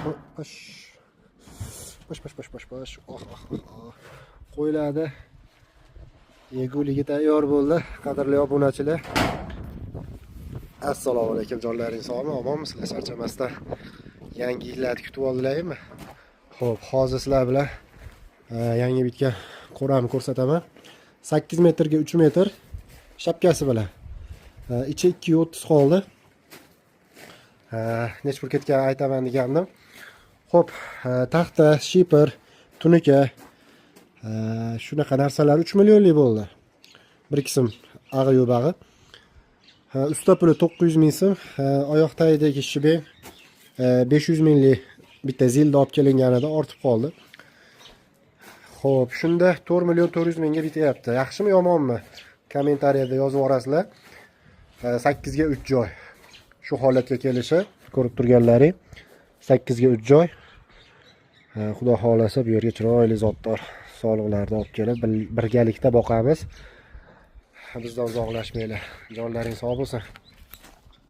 Bosh. Qo'yiladi. Yeguliga tayyor bo'ldi. Qadrli obunachilar. Assalomu alaykum, jonlaring sog'mi? Omonmisizlar? Charchamasdan yangi yillarni kutib oldilaringmi? Xo'p, hozir sizlar bilan yangi bitgan qo'ramni ko'rsataman. 8 metrga 3 metr shapkasi bilan. Ichi 230 qoldi. Nechpur ketgan aytaman degandim. Xo'p, taxta, shipper, tunika shunaqa narsalar 3 millionlik bo'ldi. Bir qism ag'i yubag'i. Usta puli 900 ming so'm, oyoq tagidagi shibeng 500 minglik bitta zilda olib kelinganida ortib qoldi. Xo'p, shunda 4 million 400 mingga bityapti. Yaxshimi, yomonmi? Kommentariyada yozib yuborasizlar. 8 ga 3 joy. Shu holatga kelishi ko'rib turganlaring. 8 ga 3 joy. Xudo xolasa bu yerga chiroyli zotdor sog'liqlarni olib kelib birgalikda boqamiz. Bizdan uzoqlashmanglar. Jonlaring sog' bo'lsin.